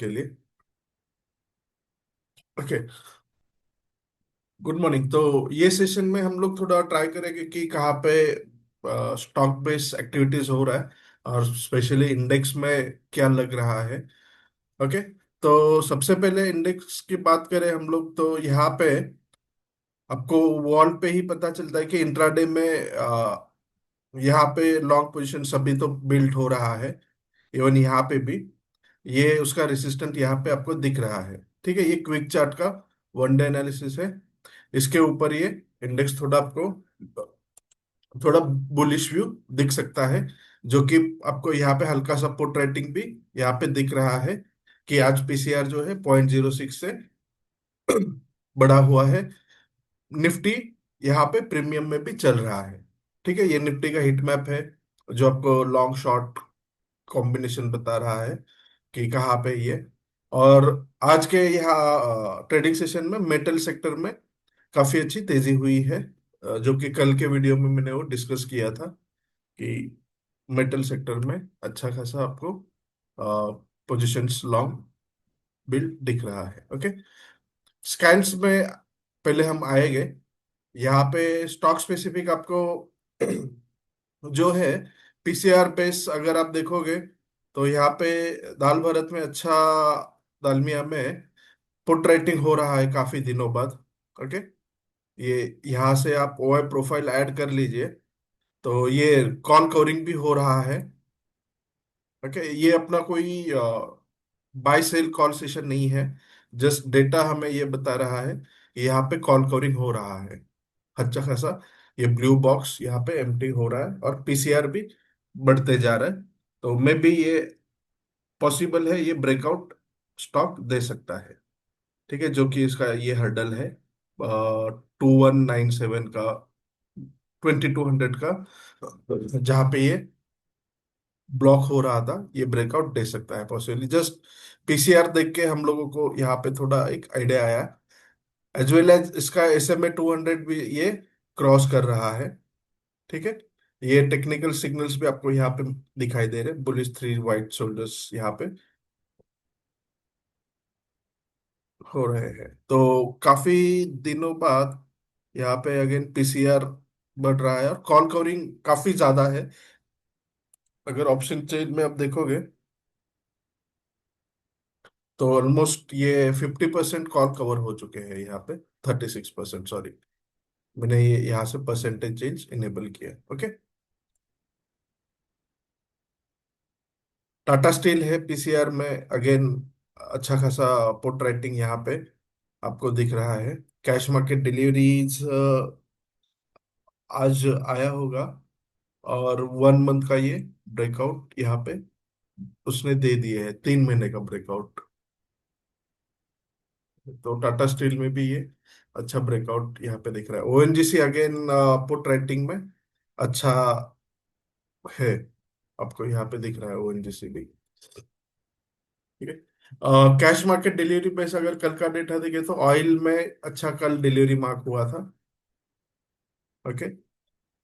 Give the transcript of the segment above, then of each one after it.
के लिए। Okay. Good morning. तो ये सेशन में हम लोग थोड़ा ट्राई करेंगे कि कहाँ पे स्टॉक बेस्ड एक्टिविटीज हो रहा है, और स्पेशली इंडेक्स में क्या लग रहा है। ओके। तो सबसे पहले इंडेक्स की बात करें हम लोग, तो यहाँ पे आपको वॉल पे ही पता चलता है कि इंट्राडे में यहाँ पे लॉन्ग पोजीशन सभी तो बिल्ड हो रहा है। इवन यहाँ पे भी ये उसका रेसिस्टेंट यहाँ पे आपको दिख रहा है। ठीक है, ये क्विक चार्ट का वन डे एनालिसिस है। इसके ऊपर ये इंडेक्स थोड़ा आपको थोड़ा बुलिश व्यू दिख सकता है, जो कि आपको यहाँ पे हल्का सपोर्ट रेटिंग भी यहाँ पे दिख रहा है कि आज पीसीआर जो है 0.06 से बढ़ा हुआ है। निफ्टी यहाँ पे प्रीमियम में भी चल रहा है। ठीक है, ये निफ्टी का हिट मैप है जो आपको लॉन्ग शॉर्ट कॉम्बिनेशन बता रहा है कि कहाँ पे ये। और आज के यहाँ ट्रेडिंग सेशन में मेटल सेक्टर में काफी अच्छी तेजी हुई है, जो कि कल के वीडियो में मैंने वो डिस्कस किया था कि मेटल सेक्टर में अच्छा खासा आपको पोजीशंस लॉन्ग बिल्ड दिख रहा है। ओके। स्कैन्स में पहले हम आएंगे। यहाँ पे स्टॉक स्पेसिफिक आपको जो है पीसीआर बेस अगर आप देखोगे, तो यहाँ पे दाल भारत में अच्छा, दालमिया में पुट राइटिंग हो रहा है काफी दिनों बाद। ओके। ये यहाँ से आप ओआई प्रोफाइल ऐड कर लीजिए, तो ये कॉल कवरिंग भी हो रहा है। ओके, ये अपना कोई बाय सेल कॉल सेशन नहीं है। जस्ट डेटा हमें ये बता रहा है कि यहाँ पे कॉल कवरिंग हो रहा है अच्छा खासा। ये ब्लू बॉक्स यहाँ पे एम्प्टी हो रहा है और पीसीआर भी बढ़ते जा रहा है। तो मे बी ये पॉसिबल है, ये ब्रेकआउट स्टॉक दे सकता है। ठीक है, जो कि इसका ये हर्डल है 2197 का, 2200 का, जहाँ पे ये ब्लॉक हो रहा था। ये ब्रेकआउट दे सकता है पॉसिबली। जस्ट पीसीआर देख के हम लोगों को यहाँ पे थोड़ा एक आइडिया आया। एज वेल एज इसका SMA 200 भी ये क्रॉस कर रहा है। ठीक है, ये टेक्निकल सिग्नल्स भी आपको यहाँ पे दिखाई दे रहे हैं, बुलिश थ्री वाइट शोल्डर्स यहाँ पे हो रहे हैं। तो काफी दिनों बाद यहाँ पे अगेन पीसीआर बढ़ रहा है और कॉल कवरिंग काफी ज्यादा है। अगर ऑप्शन चेन में आप देखोगे, तो ऑलमोस्ट ये 50% कॉल कवर हो चुके हैं यहाँ पे। 36%, सॉरी, मैंने ये यहाँ से परसेंटेज चेंज इनेबल किया। ओके। टाटा स्टील है पीसीआर में अगेन, अच्छा खासा पुट राइटिंग यहाँ पे आपको दिख रहा है। कैश मार्केट डिलीवरीज आज आया होगा, और 1 मंथ का ये ब्रेकआउट यहाँ पे उसने दे दिए है, 3 महीने का ब्रेकआउट। तो टाटा स्टील में भी ये अच्छा ब्रेकआउट यहाँ पे दिख रहा है। ओएनजीसी अगेन पुट राइटिंग में अच्छा है, आपको यहाँ पे दिख रहा है ओएनजीसी भी। ठीक है। कैश मार्केट डिलीवरी पे अगर कल का डेटा देखे, तो ऑयल में अच्छा कल डिलीवरी मार्क हुआ था। ओके।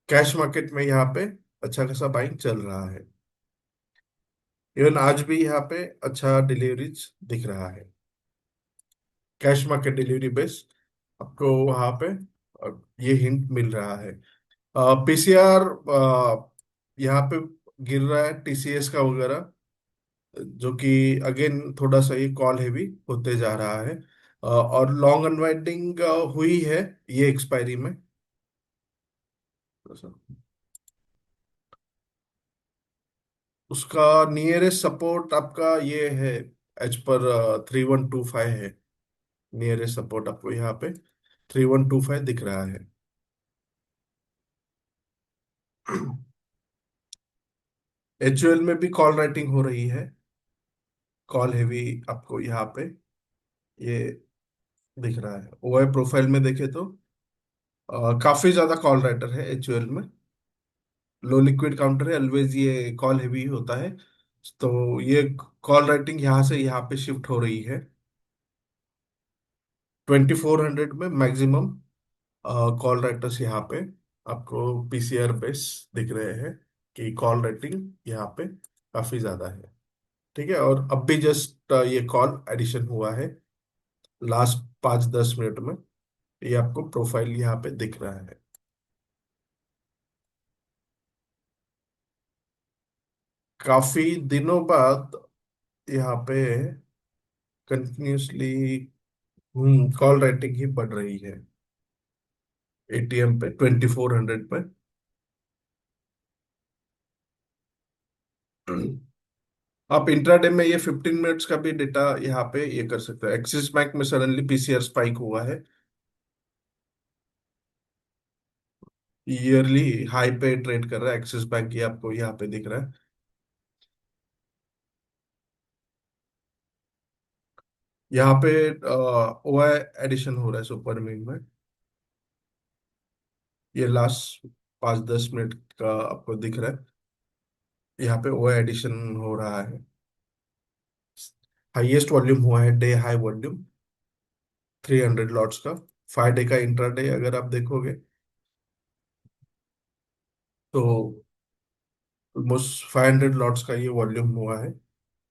कैश मार्केट में यहाँ पे अच्छा खासा बाइंग चल रहा है। इवन आज भी यहाँ पे अच्छा डिलीवरीज दिख रहा है। कैश मार्केट डिलीवरी बेस आपको वहां पे ये हिंट मिल रहा है। पीसीआर यहाँ पे गिर रहा है टीसीएस का वगैरह, जो कि अगेन थोड़ा सा ये कॉल हैवी होते जा रहा है। और लॉन्ग अनवाइंडिंग हुई है ये एक्सपायरी में। उसका नियरेस्ट सपोर्ट आपका ये है, एज पर 3125 है। नियरेस्ट सपोर्ट आपको यहाँ पे 3125 दिख रहा है। एचयूएल में भी कॉल राइटिंग हो रही है, कॉल हैवी आपको यहाँ पे ये दिख रहा है। ओआई प्रोफाइल में देखे तो काफी ज्यादा कॉल राइटर है एचयूएल में। लो लिक्विड काउंटर है, ऑलवेज ये कॉल हैवी होता है। तो ये कॉल राइटिंग यहाँ से यहाँ पे शिफ्ट हो रही है। 2400 में मैक्सिमम कॉल राइटर्स यहाँ पे आपको पीसीआर बेस दिख रहे हैं कि कॉल राइटिंग यहाँ पे काफी ज्यादा है। ठीक है, और अब भी जस्ट ये कॉल एडिशन हुआ है लास्ट 5-10 मिनट में। ये आपको प्रोफाइल यहाँ पे दिख रहा है। काफी दिनों बाद यहाँ पे कंटिन्यूसली कॉल रेटिंग ही बढ़ रही है। एटीएम पे 2400 पे। आप इंट्राडे में ये 15 मिनट्स का भी डेटा यहाँ पे ये कर सकते हो। एक्सिस बैंक में सडनली पीसीआर स्पाइक हुआ है। ईयरली हाई पे ट्रेड कर रहा है एक्सिस बैंक, ये आपको यहाँ पे दिख रहा है। यहाँ पे ओआई एडिशन हो रहा है सुपर मीन में। ये लास्ट 5-10 मिनट का आपको दिख रहा है। यहाँ पे ओआई एडिशन हो रहा है। हाईएस्ट वॉल्यूम हुआ है, डे हाई वॉल्यूम 300 लॉट्स का। 5 डे का इंट्राडे अगर आप देखोगे तो ऑलमोस्ट 500 लॉट्स का ये वॉल्यूम हुआ है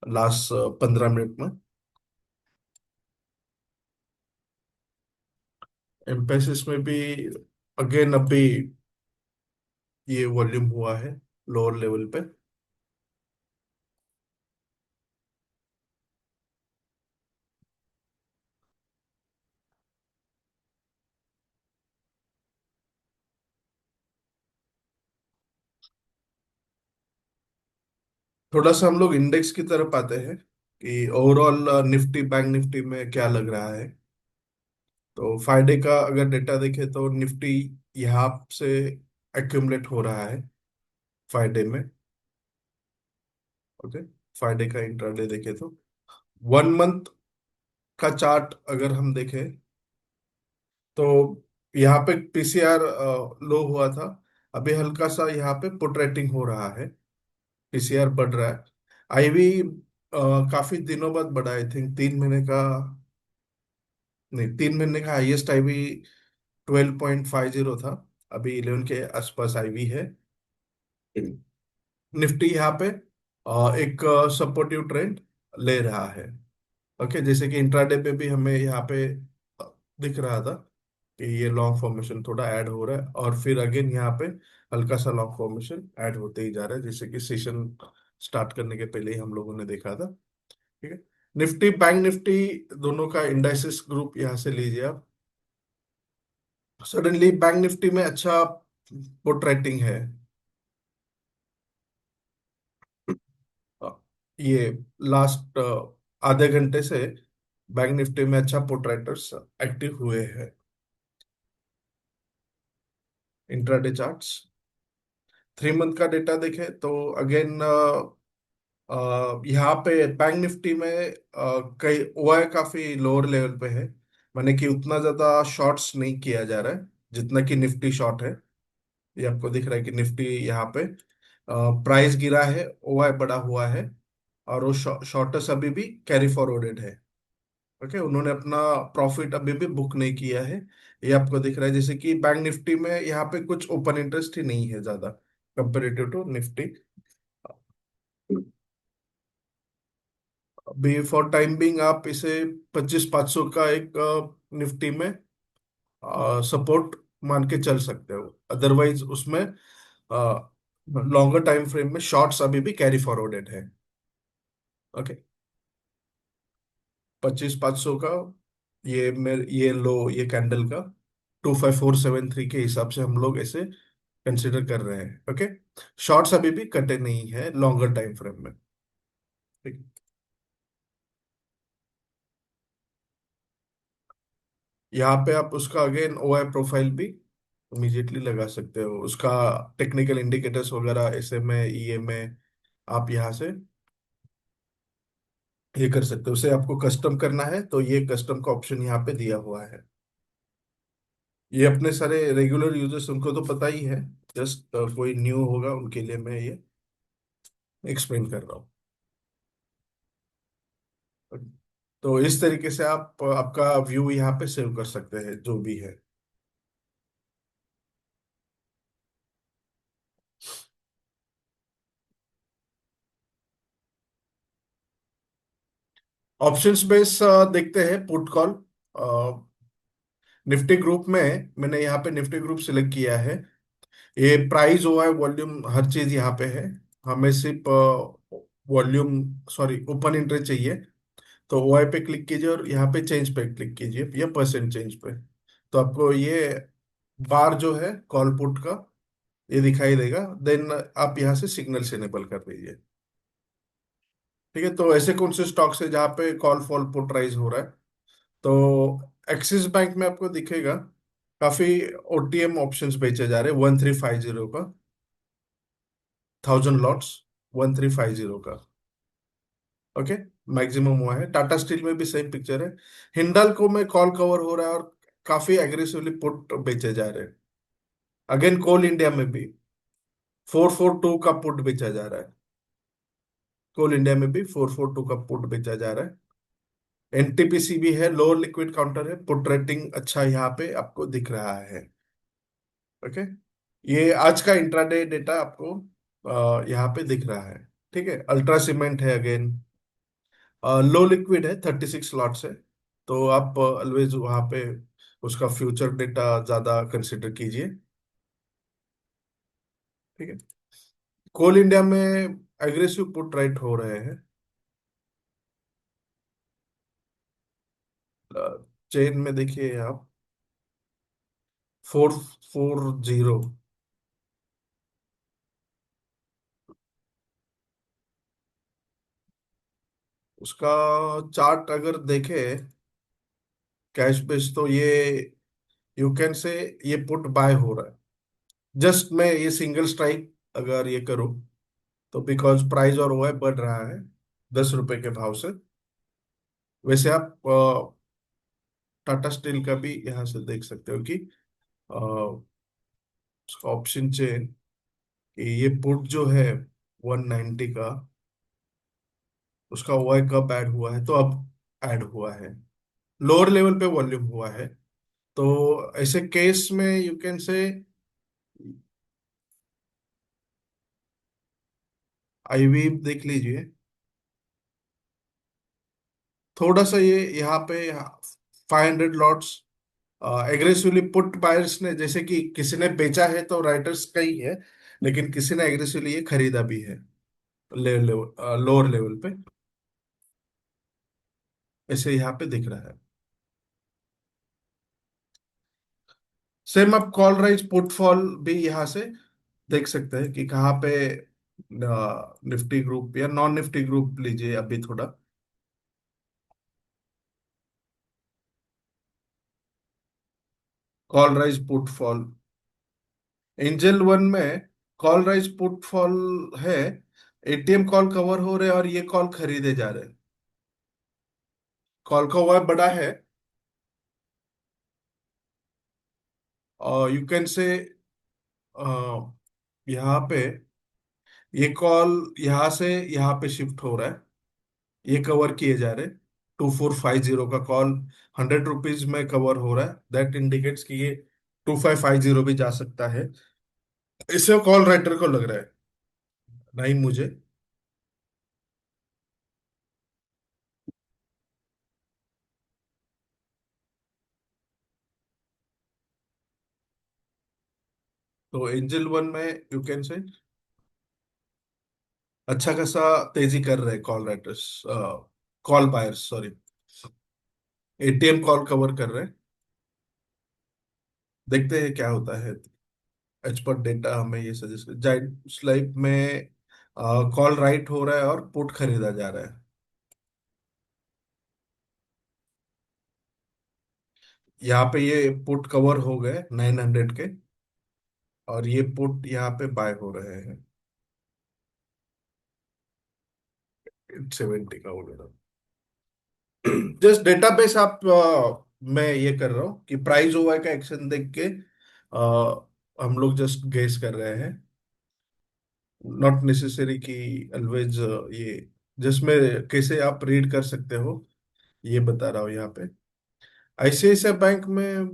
लास्ट 15 मिनट में। एम्फेसिस में भी अगेन अभी ये वॉल्यूम हुआ है लोअर लेवल पे। थोड़ा सा हम लोग इंडेक्स की तरफ आते हैं कि ओवरऑल निफ्टी बैंक निफ्टी में क्या लग रहा है। तो 5 डे का अगर डेटा देखें तो निफ्टी यहाँ से एक्यूमुलेट हो रहा है 5 डे में। ओके, 5 डे का इंट्राडे देखें तो 1 मंथ का चार्ट अगर हम देखें तो यहाँ पे पीसीआर लो हुआ था। अभी हल्का सा यहाँ पे पुट रेटिंग हो रहा है, पीसीआर बढ़ रहा है। आईवी काफी दिनों बाद बढ़ा, आई थिंक 3 महीने का, नहीं 3 महीने का हाईएस्ट आईवी 12.50 था। अभी 11 के आसपास आईवी है। निफ्टी यहाँ पे एक सपोर्टिव ट्रेंड ले रहा है। ओके, जैसे कि इंट्राडे पे भी हमें यहाँ पे दिख रहा था कि ये लॉन्ग फॉर्मेशन थोड़ा ऐड हो रहा है, और फिर अगेन यहाँ पे हल्का सा लॉन्ग फॉर्मेशन ऐड होते ही जा रहा है, जैसे कि सेशन स्टार्ट करने के पहले ही हम लोगों ने देखा था। ठीक है, निफ्टी बैंक निफ्टी दोनों का इंडाइसिस ग्रुप यहाँ से लीजिए आप। सडनली बैंक निफ्टी में अच्छा पुट रेटिंग है। अ, ये लास्ट आधे घंटे से बैंक निफ्टी में अच्छा पुट राइटर्स एक्टिव हुए हैं। इंट्राडे चार्ट्स 3 मंथ का डेटा देखें तो अगेन यहाँ पे बैंक निफ्टी में कई ओआई काफी लोअर लेवल पे है। माने कि उतना ज्यादा शॉर्ट्स नहीं किया जा रहा है जितना कि निफ्टी शॉर्ट है। ये आपको दिख रहा है कि निफ्टी यहाँ पे प्राइस गिरा है, ओआई बढ़ा हुआ है, और वो शॉर्टर्स अभी भी कैरी फॉरवर्डेड है। ओके, उन्होंने अपना प्रॉफिट अभी भी बुक नहीं किया है। ये आपको दिख रहा है, जैसे कि बैंक निफ्टी में यहाँ पे कुछ ओपन इंटरेस्ट ही नहीं है ज्यादा कंपेरेटिव टू निफ्टी। अभी फॉर टाइम बिंग आप इसे 25,500 का एक निफ्टी में सपोर्ट मान के चल सकते हो। अदरवाइज उसमें लॉन्गर टाइम फ्रेम में शॉर्ट्स अभी भी कैरी फॉरवर्डेड है। ओके, 25,500 का ये लो, ये कैंडल का 25473 के हिसाब से हम लोग ऐसे कंसिडर कर रहे हैं। ओके, शॉर्ट्स अभी भी कटे नहीं है लॉन्गर टाइम फ्रेम में। ठीक, यहाँ पे आप उसका अगेन ओआई प्रोफाइल भी इमीडिएटली लगा सकते हो। उसका टेक्निकल इंडिकेटर्स वगैरह ऐसे में ईए में आप यहाँ से ये कर सकते हो। उसे आपको कस्टम करना है तो ये कस्टम का ऑप्शन यहाँ पे दिया हुआ है। ये अपने सारे रेगुलर यूजर्स उनको तो पता ही है, जस्ट कोई न्यू होगा उनके लिए मैं ये एक्सप्लेन कर रहा हूँ। तो इस तरीके से आप आपका व्यू यहाँ पे सेव कर सकते हैं जो भी है। ऑप्शंस बेस देखते हैं पुट कॉल। निफ्टी ग्रुप में मैंने यहाँ पे निफ्टी ग्रुप सिलेक्ट किया है। ये प्राइस हुआ है, वॉल्यूम, हर चीज यहाँ पे है। हमें सिर्फ वॉल्यूम, सॉरी, ओपन इंटरेस्ट चाहिए। तो ओआई पे क्लिक कीजिए और यहाँ पे चेंज पे क्लिक कीजिए या परसेंट चेंज पे। तो आपको ये बार जो है कॉल पुट का, ये दिखाई देगा। देन आप यहाँ से सिग्नल से इनेबल कर दीजिए। ठीक है, तो ऐसे कौन से स्टॉक्स है जहाँ पे कॉल फॉल पुट राइज हो रहा है? तो एक्सिस बैंक में आपको दिखेगा काफी ओटीएम ऑप्शंस बेचे जा रहे हैं 1350 का, 1000 लॉट्स, 1350 का। ओके, मैक्सिमम हुआ है। टाटा स्टील में भी सेम पिक्चर है। हिंडाल्को में कॉल कवर हो रहा है और काफी एग्रेसिवली पुट बेचे जा रहे हैं। अगेन कोल इंडिया में भी 442 का पुट बेचा जा रहा है। कोल इंडिया में भी 442 का पुट बेचा जा रहा है। एनटीपीसी भी है, लोअर लिक्विड काउंटर है, पुट रेटिंग अच्छा यहाँ पे आपको दिख रहा है। ओके, ये आज का इंट्राडे डेटा आपको यहाँ पे दिख रहा है। ठीक है, अल्ट्रा सीमेंट है अगेन, लो लिक्विड है, 36 लॉट्स है। तो आप ऑलवेज वहाँ पे उसका फ्यूचर डेटा ज्यादा कंसिडर कीजिए। ठीक है, कोल इंडिया में एग्रेसिव पुट राइट हो रहे हैं। चेन में देखिए आप, 440। उसका चार्ट अगर देखे कैश बेस, तो ये यू कैन से ये पुट बाय हो रहा है। जस्ट मैं ये सिंगल स्ट्राइक अगर ये करूं, तो बिकॉज प्राइस और वो है बढ़ रहा है 10 रुपए के भाव से। वैसे आप टाटा स्टील का भी यहाँ से देख सकते हो कि अ, उसका ऑप्शन चेन, कि ये पुट जो है 190 का, उसका ओआई कब ऐड हुआ है? तो अब ऐड हुआ है, लोअर लेवल पे वॉल्यूम हुआ है। तो ऐसे केस में यू कैन से आईवी देख लीजिए। थोड़ा सा ये यहाँ पे 500 लॉट्स एग्रेसिवली पुट बायर्स ने, जैसे कि किसी ने बेचा है तो राइटर्स का ही है, लेकिन किसी ने एग्रेसिवली ये खरीदा भी है लोअर लेवल पे, ऐसे यहाँ पे दिख रहा है। सेम आप कॉल राइज पुटफॉल भी यहाँ से देख सकते हैं कि कहाँ पे निफ्टी ग्रुप या नॉन निफ्टी ग्रुप लीजिए अभी थोड़ा। कॉल राइज पुटफॉल, एंजल वन में कॉल राइज पुटफॉल है। एटीएम कॉल कवर हो रहे हैं और ये कॉल खरीदे जा रहे हैं। कॉल का हुआ बड़ा है, और यू कैन से यहाँ पे ये कॉल यहाँ से यहाँ पे शिफ्ट हो रहा है, ये कवर किए जा रहे हैं। 2450 का कॉल 100 रुपीज में कवर हो रहा है, दैट इंडिकेट्स कि ये 2550 भी जा सकता है। इससे कॉल राइटर को लग रहा है, नहीं मुझे। तो एंजल वन में यू कैन से अच्छा खासा तेजी कर रहे हैं call writers, call buyers, sorry, ATM call cover कर रहे हैं। देखते हैं क्या होता है। एज पर डेटा हमें ये सजेस्ट जाइंट स्लाइप में कॉल राइट हो रहा है और पुट खरीदा जा रहा है। यहाँ पे ये पुट कवर हो गए 900 के, और ये पुट यहाँ पे बाय हो रहे हैं 70 का वगैरह। जस्ट डेटाबेस आप मैं ये कर रहा हूँ कि प्राइस ओवर का एक्शन देख के हम लोग जस्ट गेस कर रहे हैं। नॉट नेसेसरी कि ऑलवेज ये, जिसमें कैसे आप रीड कर सकते हो, ये बता रहा हूँ यहाँ पे। आईसीआईसीआई बैंक में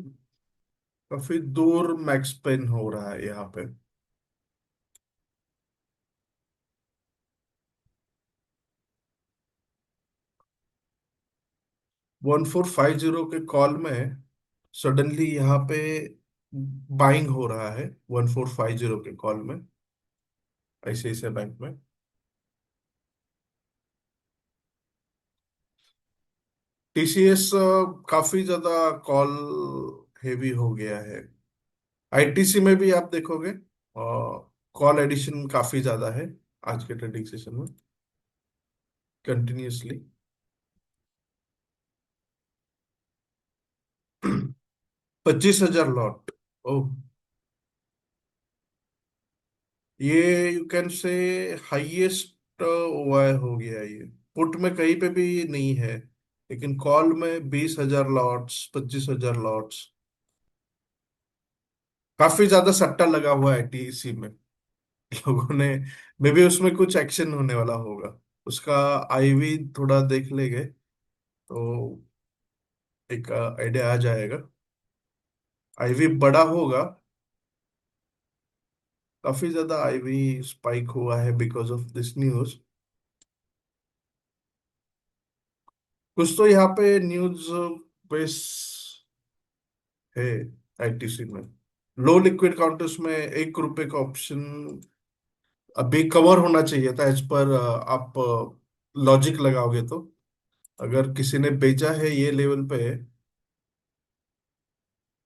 काफी दूर मैक्स पेन हो रहा है यहाँ पे। 1450 के कॉल में सडनली यहाँ पे बाइंग हो रहा है 1450 के कॉल में आईसीआईसीआई बैंक में। टीसीएस काफी ज्यादा कॉल हेवी हो गया है। आईटीसी में भी आप देखोगे कॉल एडिशन काफी ज्यादा है आज के ट्रेडिंग सेशन में कंटिन्यूअसली। 25,000 लॉट। ओह, ये you can say highest OI हो गया ये। पुट में कहीं पे भी नहीं है, लेकिन कॉल में 20,000 लॉट्स, 25,000 लॉट्स। काफी ज्यादा सट्टा लगा हुआ है टीसी में लोगों ने। मे बी उसमें कुछ एक्शन होने वाला होगा, उसका आईवी थोड़ा देख लेंगे तो एक आइडिया आ जाएगा। आईवी बड़ा होगा, काफी ज्यादा आईवी स्पाइक हुआ है बिकॉज ऑफ दिस न्यूज। कुछ तो यहाँ पे न्यूज बेस है आईटीसी में। लो लिक्विड काउंटर्स में 1 रुपए का ऑप्शन अभी कवर होना चाहिए था एज पर आप लॉजिक लगाओगे तो। अगर किसी ने बेचा है ये लेवल पे,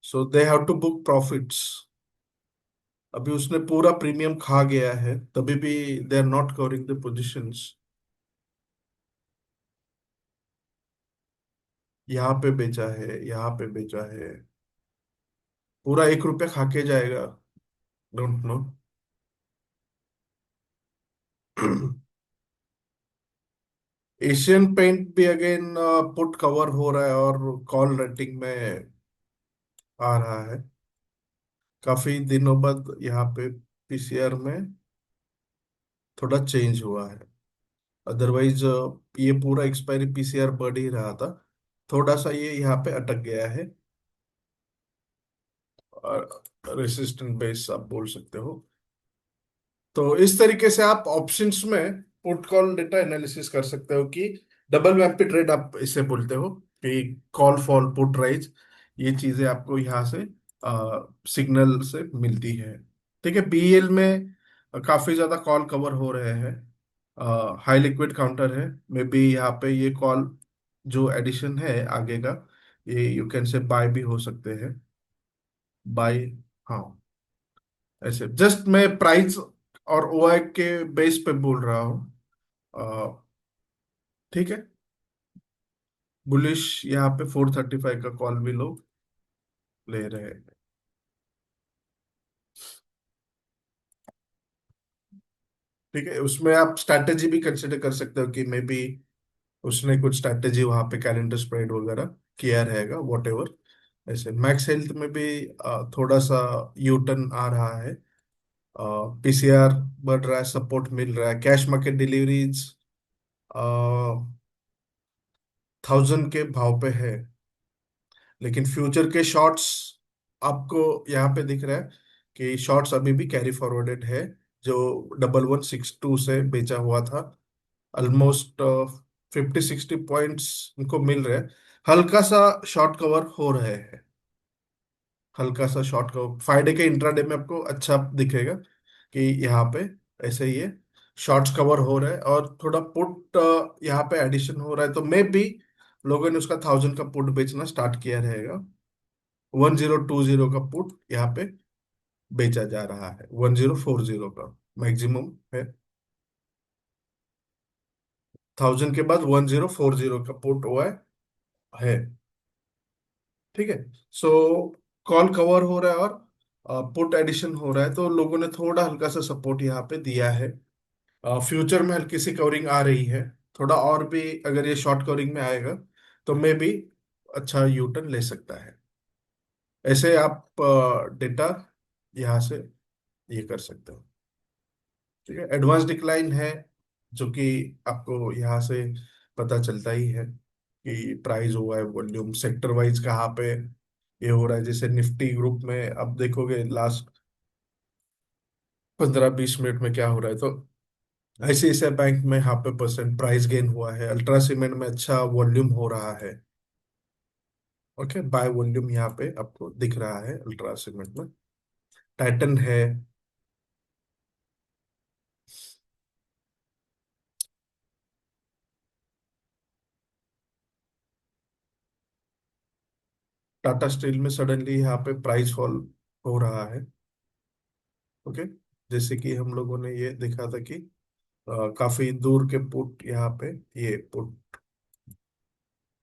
so they have to book profits. अभी उसने पूरा प्रीमियम खा गया है, तभी भी they are not covering the positions. यहाँ पे बेचा है, यहाँ पे बेचा है, पूरा 1 रुपया खा के जाएगा। Don't know. एशियन पेंट भी अगेन पुट कवर हो रहा है और कॉल रेटिंग में आ रहा है काफी दिनों बाद। यहाँ पे पीसीआर में थोड़ा चेंज हुआ है। अदरवाइज ये पूरा एक्सपायरी पीसीआर बढ़ ही रहा था, थोड़ा सा ये यहाँ पे अटक गया है। और रेसिस्टेंट बेस आप बोल सकते हो। तो इस तरीके से आप ऑप्शंस में पुट कॉल डेटा एनालिसिस कर सकते हो कि डबल वैम्पी ट्रेड आप इसे बोलते हो कि कॉल फॉल पुट राइज। ये चीजें आपको यहाँ से सिग्नल से मिलती है। ठीक है, बीएल में काफी ज्यादा कॉल कवर हो रहे हैं, हाई लिक्विड काउंटर है। मे बी यहाँ पे ये कॉल जो एडिशन है आगे का, ये यू कैन से बाय भी हो सकते हैं। बाय, हाँ। ऐसे जस्ट मैं प्राइस और ओआई के बेस पे बोल रहा हूँ। ठीक है। बुलिश यहाँ पे 435 का कॉल भी लोग ले रहे हैं। ठीक है, उसमें आप स्ट्रैटेजी भी कंसिडर कर सकते हो कि मे बी उसने कुछ स्ट्रैटेजी वहां पे कैलेंडर स्प्रेड वगैरह किया रहेगा, वॉट एवर। ऐसे मैक्स हेल्थ में भी थोड़ा सा यू टर्न आ रहा है। पीसीआर बढ़ रहा है, सपोर्ट मिल रहा है, कैश मार्केट डिलीवरीज 1,000 के भाव पे है। लेकिन फ्यूचर के शॉर्ट्स आपको यहाँ पे दिख रहा है कि शॉर्ट्स अभी भी कैरी फॉरवर्डेड है, जो 1162 से बेचा हुआ था। ऑलमोस्ट 50-60 पॉइंट्स उनको मिल रहे हैं। हल्का सा शॉर्ट कवर हो रहे हैं, हल्का सा शॉर्ट कवर फ्राइडे के इंट्राडे में आपको अच्छा दिखेगा कि यहाँ पे ऐसे ही है, शॉर्ट्स कवर हो रहे हैं और थोड़ा पुट यहाँ पे एडिशन हो रहा है। तो मे बी लोगों ने उसका 1,000 का पुट बेचना स्टार्ट किया रहेगा। 1020 का पुट यहाँ पे बेचा जा रहा है, 1040 का मैक्सिमम है। 1,000 के बाद 1040 का पुट हुआ है। ठीक है। सो कॉल कवर हो रहा है और पुट एडिशन हो रहा है, तो लोगों ने थोड़ा हल्का सा सपोर्ट यहाँ पे दिया है। फ्यूचर में हल्की सी कवरिंग आ रही है, थोड़ा और भी अगर ये शॉर्ट कवरिंग में आएगा तो मे भी अच्छा यू टर्न ले सकता है। ऐसे आप डेटा यहाँ से ये कर सकते हो। ठीक है, एडवांस डिक्लाइन है जो कि आपको यहाँ से पता चलता ही है कि प्राइस हुआ है, वॉल्यूम सेक्टर वाइज कहाँ पे ये हो रहा है। जैसे निफ्टी ग्रुप में अब देखोगे लास्ट 15-20 मिनट में क्या हो रहा है, तो आईसीआईसीआई बैंक में यहाँ पे परसेंट प्राइस गेन हुआ है, अल्ट्रा सीमेंट में अच्छा वॉल्यूम हो रहा है। ओके, बाय वॉल्यूम यहाँ पे आपको दिख रहा है अल्ट्रा सेगमेंट में। टाइटन है। टाटा स्टील में सडनली यहाँ पे प्राइस फॉल हो रहा है। ओके, जैसे कि हम लोगों ने ये देखा था कि काफी दूर के पुट यहाँ पे, ये पुट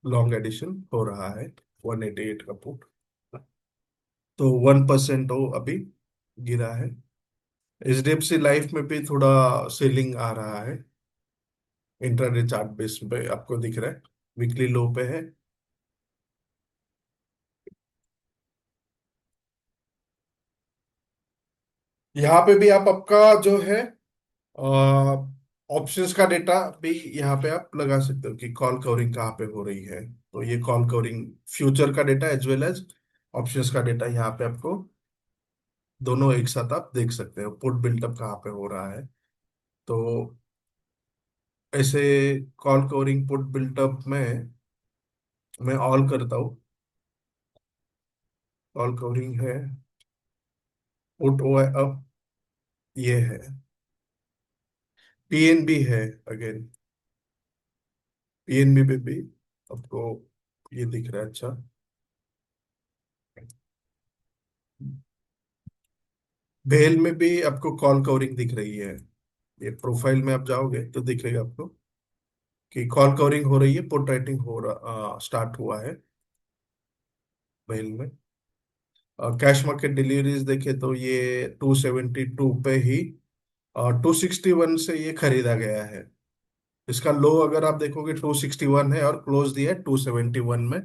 लॉन्ग एडिशन हो रहा है 188 का पुट। तो 1% वो अभी गिरा है। एचडीएफसी लाइफ में भी थोड़ा सेलिंग आ रहा है। इंट्राडे चार्ट बेस पे आपको दिख रहा है, वीकली लो पे है। यहाँ पे भी आप आपका जो है ऑप्शंस का डेटा भी यहाँ पे आप लगा सकते हो कि कॉल कवरिंग कहाँ पे हो रही है। तो ये कॉल कवरिंग फ्यूचर का data as well as options का डेटा यहाँ पे आपको दोनों एक साथ आप देख सकते हो, पुट बिल्डअप कहाँ पे हो रहा है। तो ऐसे कॉल कवरिंग पुट बिल्डअप में मैं ऑल करता हूँ। कॉल कवरिंग है, पुट ओ अप, ये है। पीएनबी है, अगेन पीएनबी पे भी आपको ये दिख रहा है। अच्छा, भेल में भी आपको कॉल कवरिंग दिख रही है। ये प्रोफाइल में आप जाओगे तो दिखेगा आपको कि कॉल कवरिंग हो रही है, पुट राइटिंग हो रहा स्टार्ट हुआ है भेल में। कैश मार्केट डिलीवरीज देखे तो ये 272 पे ही, 261 से ये खरीदा गया है। इसका लो अगर आप देखोगे 261 है और क्लोज दिया है 271 में।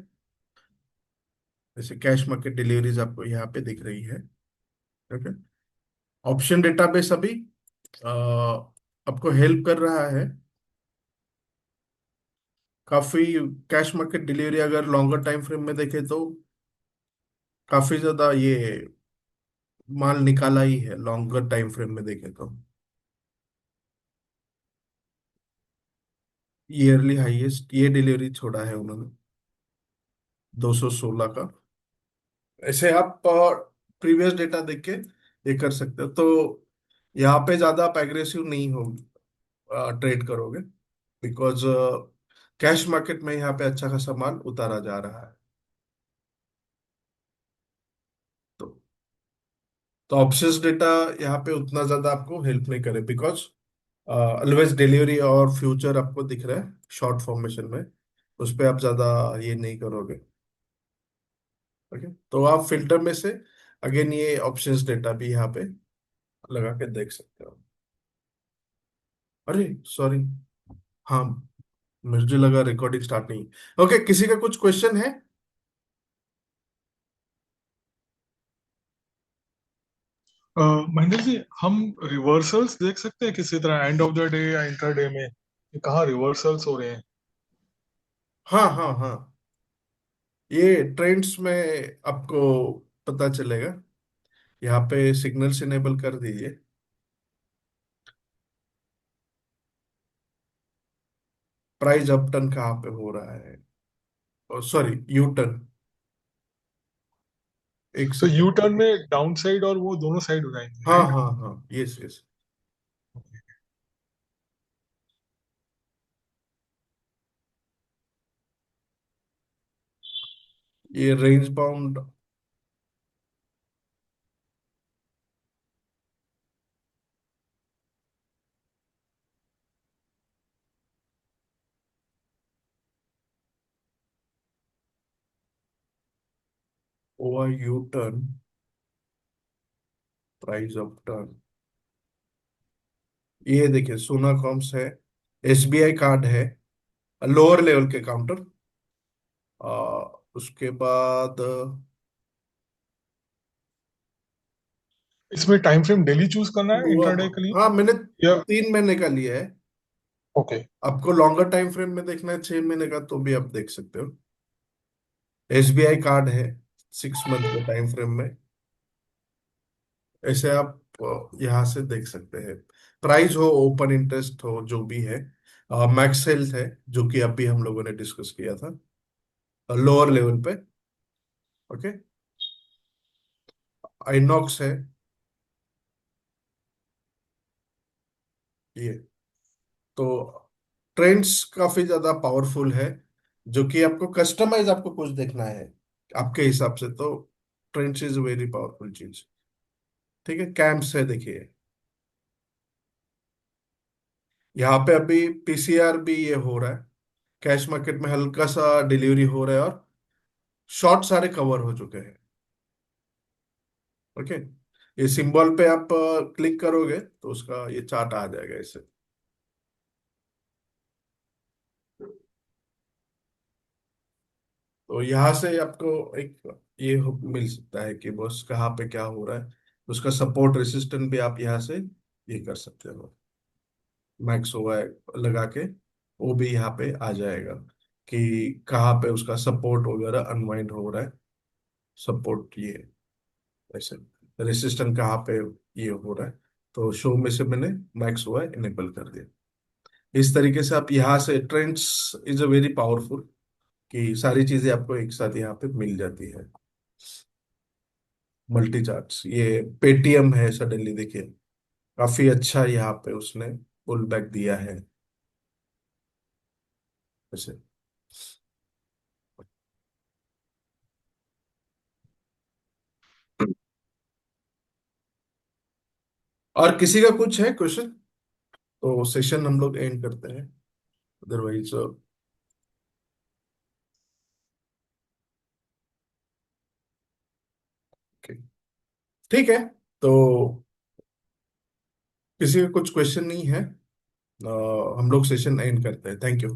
जैसे कैश मार्केट डिलीवरीज आपको यहाँ पे दिख रही है। ओके, ऑप्शन डेटाबेस अभी आपको हेल्प कर रहा है काफी। कैश मार्केट डिलीवरी अगर लॉन्गर टाइम फ्रेम में देखे तो काफी ज्यादा ये माल निकाला ही है लॉन्गर टाइम फ्रेम में देखे तो। ईयरली हाईएस्ट ये डिलीवरी छोड़ा है उन्होंने, 216 का। ऐसे आप प्रीवियस डेटा देख के ये कर सकते हो। तो यहाँ पे ज्यादा आप एग्रेसिव नहीं हो ट्रेड करोगे, बिकॉज कैश मार्केट में यहाँ पे अच्छा खासा माल उतारा जा रहा है। तो ऑप्शंस डेटा यहाँ पे उतना ज्यादा आपको हेल्प नहीं करे, बिकॉज ऑलवेज डिलीवरी और फ्यूचर आपको दिख रहा है शॉर्ट फॉर्मेशन में, उस पे आप ज्यादा ये नहीं करोगे। ओके, तो आप फिल्टर में से अगेन ये ऑप्शंस डेटा भी यहाँ पे लगा के देख सकते हो। अरे सॉरी, हाँ, मुझे लगा रिकॉर्डिंग स्टार्ट नहीं। ओके, किसी का कुछ क्वेश्चन है? महेंद्र जी, हम रिवर्सल्स देख सकते हैं किसी तरह एंड ऑफ द डे या इंटर डे में कि कहाँ रिवर्सल्स हो रहे हैं? हाँ हाँ हाँ, ये ट्रेंड्स में आपको पता चलेगा। यहाँ पे सिग्नल्स इनेबल कर दीजिए। प्राइस अप टर्न कहाँ पे हो रहा है, सॉरी यू टर्न, एक तो यू सेकेंड। टर्न में डाउन साइड और वो दोनों साइड हो जाएंगे, हाँ राइट? हाँ हाँ, यस यस। ये range bound over U turn, price up turn, ये देखिए सोना कॉम्स है, एसबीआई कार्ड है, लोअर लेवल के काउंटर। आ, उसके बाद इसमें टाइम फ्रेम डेली चूज करना है हुआ। इंटरडे के लिए हाँ, मैंने या? 3 महीने का लिया है। ओके। आपको लॉन्गर टाइम फ्रेम में देखना है 6 महीने का, तो भी आप देख सकते हो। एसबीआई कार्ड है 6 मंथ के टाइम फ्रेम में। ऐसे आप यहाँ से देख सकते हैं। प्राइस हो, ओपन इंटरेस्ट हो, जो भी है। मैक्स हेल्थ है, जो कि अभी हम लोगों ने डिस्कस किया था लोअर लेवल पे। ओके, आइनॉक्स है ये। तो ट्रेंड्स काफी ज्यादा पावरफुल है, जो कि आपको कस्टमाइज आपको कुछ देखना है आपके हिसाब से, तो ट्रेंड्स इज वेरी पावरफुल चीज। ठीक है, कैंप्स है देखिए, यहाँ पे अभी पीसीआर भी ये हो रहा है, कैश मार्केट में हल्का सा डिलीवरी हो रहा है, और शॉर्ट सारे कवर हो चुके हैं। ओके, ये सिंबल पे आप क्लिक करोगे तो उसका ये चार्ट आ जाएगा इसे। तो यहाँ से आपको एक ये मिल सकता है कि बस कहाँ पे क्या हो रहा है, उसका सपोर्ट रेसिस्टेंट भी आप यहाँ से ये कर सकते हो, मैक्स हुआ है लगा के, वो भी यहाँ पे आ जाएगा कि कहाँ पे उसका सपोर्ट वगैरह अनवाइंड हो रहा है, सपोर्ट ये ऐसे, रेसिस्टेंट कहाँ पे ये हो रहा है। तो शो में से मैंने मैक्स हुआ है इनेबल कर दिया। इस तरीके से आप यहाँ से trends is a very powerful, कि सारी चीजें आपको एक साथ यहाँ पे मिल जाती है। मल्टी चार्ट्स, ये पेटीएम है, सडनली देखिए काफी अच्छा यहाँ पे उसने पुल बैक दिया है वैसे। और किसी का कुछ है क्वेश्चन, तो सेशन हम लोग एंड करते हैं, अदरवाइज ठीक है। तो किसी का कुछ क्वेश्चन नहीं है, हम लोग सेशन एंड करते हैं। Thank you.